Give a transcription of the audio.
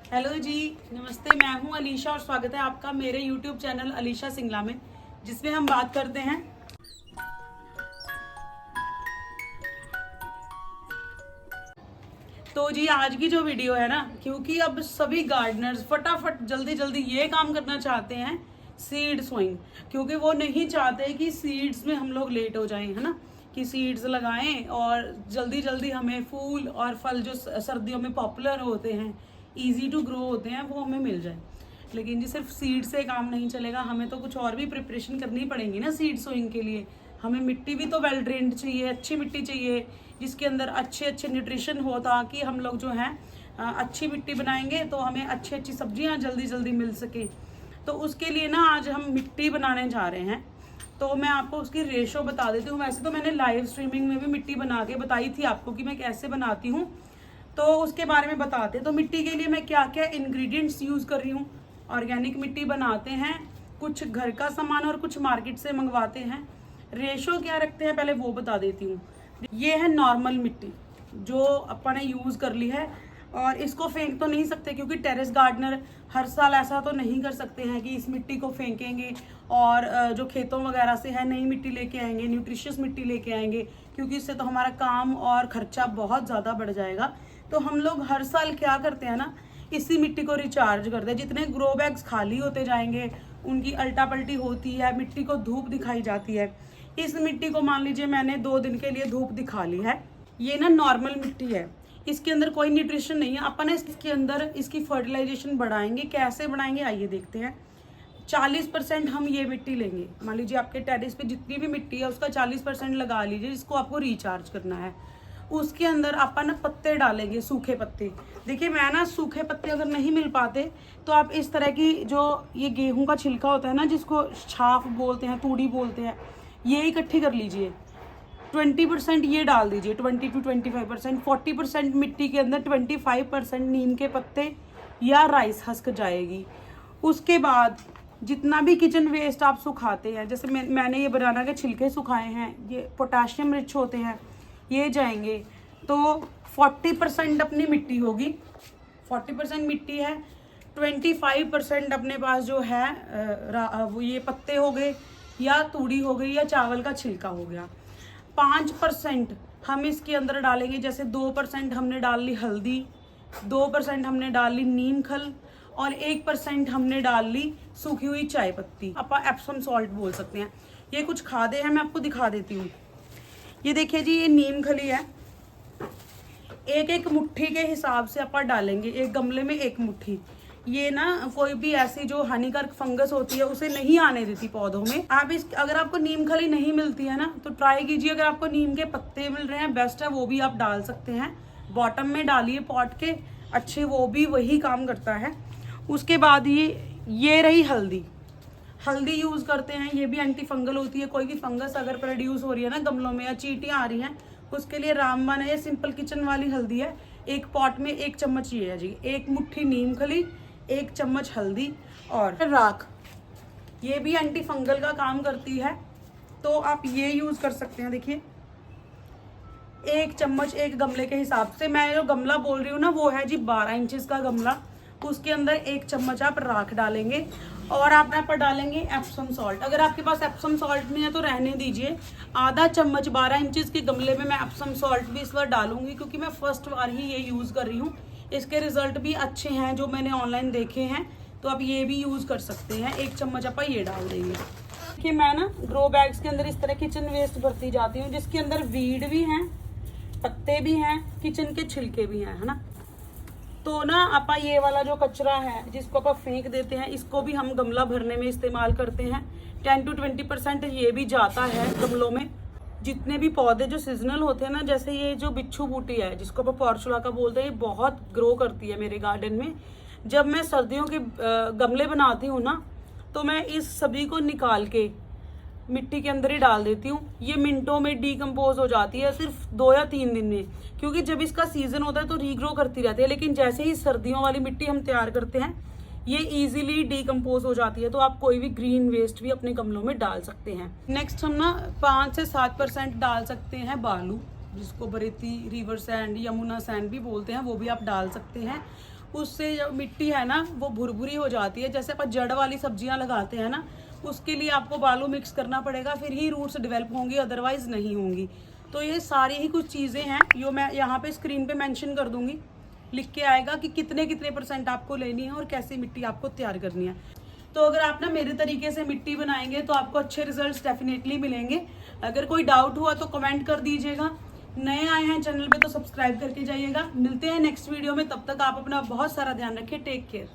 Hello जी, नमस्ते। मैं हूं अलीशा और स्वागत है आपका मेरे यूट्यूब चैनल अलीशा सिंगला में, जिसमें हम बात करते हैं तो जी आज की जो वीडियो है ना, क्योंकि अब सभी गार्डनर्स फटाफट जल्दी जल्दी ये काम करना चाहते हैं, सीड सोइंग। क्योंकि वो नहीं चाहते कि सीड्स में हम लोग लेट हो जाएं, है ना, कि सीड्स लगाएं और जल्दी जल्दी हमें फूल और फल जो सर्दियों में पॉपुलर होते हैं, इजी टू ग्रो होते हैं, वो हमें मिल जाए। लेकिन जी सिर्फ सीड से काम नहीं चलेगा, हमें तो कुछ और भी प्रिपरेशन करनी पड़ेगी ना सीड सोइंग के लिए। हमें मिट्टी भी तो वेल ड्रेन्ड चाहिए, अच्छी मिट्टी चाहिए जिसके अंदर अच्छे अच्छे न्यूट्रिशन हो, ताकि हम लोग जो है अच्छी मिट्टी बनाएंगे तो हमें अच्छी अच्छी सब्जियां जल्दी जल्दी मिल सके। तो उसके लिए ना आज हम मिट्टी बनाने जा रहे हैं। तो मैं आपको उसकी रेशो बता देती हूँ। वैसे तो मैंने लाइव स्ट्रीमिंग में भी मिट्टी बना के बताई थी आपको कि मैं कैसे बनाती हूँ, तो उसके बारे में बताते। तो मिट्टी के लिए मैं क्या क्या इंग्रेडिएंट्स यूज़ कर रही हूँ। ऑर्गेनिक मिट्टी बनाते हैं, कुछ घर का सामान और कुछ मार्केट से मंगवाते हैं। रेशो क्या रखते हैं पहले वो बता देती हूँ। ये है नॉर्मल मिट्टी जो अपन ने यूज़ कर ली है, और इसको फेंक तो नहीं सकते क्योंकि टेरेस गार्डनर हर साल ऐसा तो नहीं कर सकते हैं कि इस मिट्टी को फेंकेंगे और जो खेतों वगैरह से है नई मिट्टी लेके आएंगे, न्यूट्रिशियस मिट्टी लेके आएंगे, क्योंकि इससे तो हमारा काम और खर्चा बहुत ज़्यादा बढ़ जाएगा। तो हम लोग हर साल क्या करते हैं ना, इसी मिट्टी को रिचार्ज करते हैं। जितने ग्रो बैग्स खाली होते जाएंगे उनकी अल्टा पल्टी होती है, मिट्टी को धूप दिखाई जाती है। इस मिट्टी को मान लीजिए मैंने 2 दिन के लिए धूप दिखा ली है। ये ना नॉर्मल मिट्टी है, इसके अंदर कोई न्यूट्रिशन नहीं है। अपन इसके अंदर इसकी फर्टिलाइजेशन बढ़ाएंगे। कैसे बढ़ाएंगे आइए देखते हैं। 40% हम ये मिट्टी लेंगे। मान लीजिए आपके टेरेस पे जितनी भी मिट्टी है उसका 40% लगा लीजिए, जिसको आपको रिचार्ज करना है। उसके अंदर अपन पत्ते डालेंगे, सूखे पत्ते। देखिए मैं ना सूखे पत्ते अगर नहीं मिल पाते तो आप इस तरह की जो ये गेहूं का छिलका होता है ना, जिसको छाफ बोलते हैं, तूड़ी बोलते हैं, ये इकट्ठी कर लीजिए। 20% ये डाल दीजिए, 20 to 25%। 40% मिट्टी के अंदर 25% नीम के पत्ते या राइस हस्क जाएगी। उसके बाद जितना भी किचन वेस्ट आप सुखाते हैं, जैसे मैंने ये बनाना के छिलके सुखाए हैं, ये पोटाशियम रिच होते हैं, ये जाएंगे। तो 40% अपनी मिट्टी होगी, 40% मिट्टी है। 25% अपने पास जो है वो ये पत्ते हो गए या तूड़ी हो गई या चावल का छिलका हो गया। 5% हम इसके अंदर डालेंगे, जैसे 2% हमने डाल ली हल्दी, 2% हमने डाल ली नीम खल और 1% हमने डाल ली सूखी हुई चाय पत्ती। अपन एप्सम सॉल्ट बोल सकते हैं। ये कुछ खादे हैं, मैं आपको दिखा देती हूँ। ये देखिए जी, ये नीम खली है। एक एक मुट्ठी के हिसाब से अपन डालेंगे, एक गमले में एक मुट्ठी। ये ना कोई भी ऐसी जो हानिकारक फंगस होती है उसे नहीं आने देती पौधों में। आप इस अगर आपको नीम खली नहीं मिलती है ना तो ट्राई कीजिए, अगर आपको नीम के पत्ते मिल रहे हैं बेस्ट है, वो भी आप डाल सकते हैं। बॉटम में डालिए पॉट के अच्छे, वो भी वही काम करता है। उसके बाद ये रही हल्दी। हल्दी यूज़ करते हैं, ये भी एंटी फंगल होती है। कोई भी फंगस अगर प्रोड्यूस हो रही है ना गमलों में या चींटियाँ आ रही हैं, उसके लिए रामबन है, ये सिंपल किचन वाली हल्दी है। एक पॉट में 1 चम्मच ये है जी, 1 मुट्ठी नीम खली, 1 चम्मच हल्दी और राख। ये भी एंटी फंगल का काम करती है, तो आप ये यूज़ कर सकते हैं। देखिए 1 चम्मच एक गमले के हिसाब से। मैं जो गमला बोल रही हूँ ना वो है जी 12 इंचेस का गमला। उसके अंदर 1 चम्मच आप राख डालेंगे और आप यहाँ पर डालेंगे एप्सम सॉल्ट। अगर आपके पास एप्सम सॉल्ट नहीं है तो रहने दीजिए। आधा चम्मच 12 इंचेस के गमले में मैं एप्सम सॉल्ट भी इस बार डालूंगी, क्योंकि मैं फर्स्ट बार ही ये यूज़ कर रही हूँ। इसके रिजल्ट भी अच्छे हैं जो मैंने ऑनलाइन देखे हैं, तो आप ये भी यूज़ कर सकते हैं। 1 चम्मच आप ये डाल देंगे। देखिए मैं ना ग्रो बैग्स के अंदर इस तरह किचन वेस्ट भरती जाती हूँ, जिसके अंदर वीड भी हैं, पत्ते भी हैं, किचन के छिलके भी हैं, है ना। तो ना आपा ये वाला जो कचरा है जिसको आप फेंक देते हैं, इसको भी हम गमला भरने में इस्तेमाल करते हैं। 10 to 20% ये भी जाता है गमलों में। जितने भी पौधे जो सीजनल होते हैं ना, जैसे ये जो बिच्छू बूटी है जिसको आप पॉर्चुला का बोलते हैं, ये बहुत ग्रो करती है मेरे गार्डन में। जब मैं सर्दियों के गमले बनाती हूँ ना, तो मैं इस सभी को निकाल के मिट्टी के अंदर ही डाल देती हूँ। ये मिनटों में डीकम्पोज हो जाती है, सिर्फ 2 या 3 दिन में, क्योंकि जब इसका सीजन होता है तो रीग्रो करती रहती है। लेकिन जैसे ही सर्दियों वाली मिट्टी हम तैयार करते हैं, ये इजीली डीकम्पोज हो जाती है। तो आप कोई भी ग्रीन वेस्ट भी अपने गमलों में डाल सकते हैं। नेक्स्ट हम ना 5 से 7% डाल सकते हैं बालू, जिसको बरेती रिवर सैंड, यमुना सैंड भी बोलते हैं, वो भी आप डाल सकते हैं। उससे जो मिट्टी है ना वो भुरभुरी हो जाती है। जैसे अपन जड़ वाली सब्जियां लगाते हैं ना, उसके लिए आपको बालू मिक्स करना पड़ेगा, फिर ही रूट्स डेवलप होंगी, अदरवाइज नहीं होंगी। तो ये सारी ही कुछ चीज़ें हैं जो मैं यहाँ पे स्क्रीन पे मेंशन कर दूंगी, लिख के आएगा कि कितने कितने % आपको लेनी है और कैसी मिट्टी आपको तैयार करनी है। तो अगर आप ना मेरे तरीके से मिट्टी बनाएंगे तो आपको अच्छे रिजल्ट्स डेफिनेटली मिलेंगे। अगर कोई डाउट हुआ तो कमेंट कर दीजिएगा। नए आए हैं चैनल पे तो सब्सक्राइब करके जाइएगा। मिलते हैं नेक्स्ट वीडियो में, तब तक आप अपना बहुत सारा ध्यान रखें। Take care.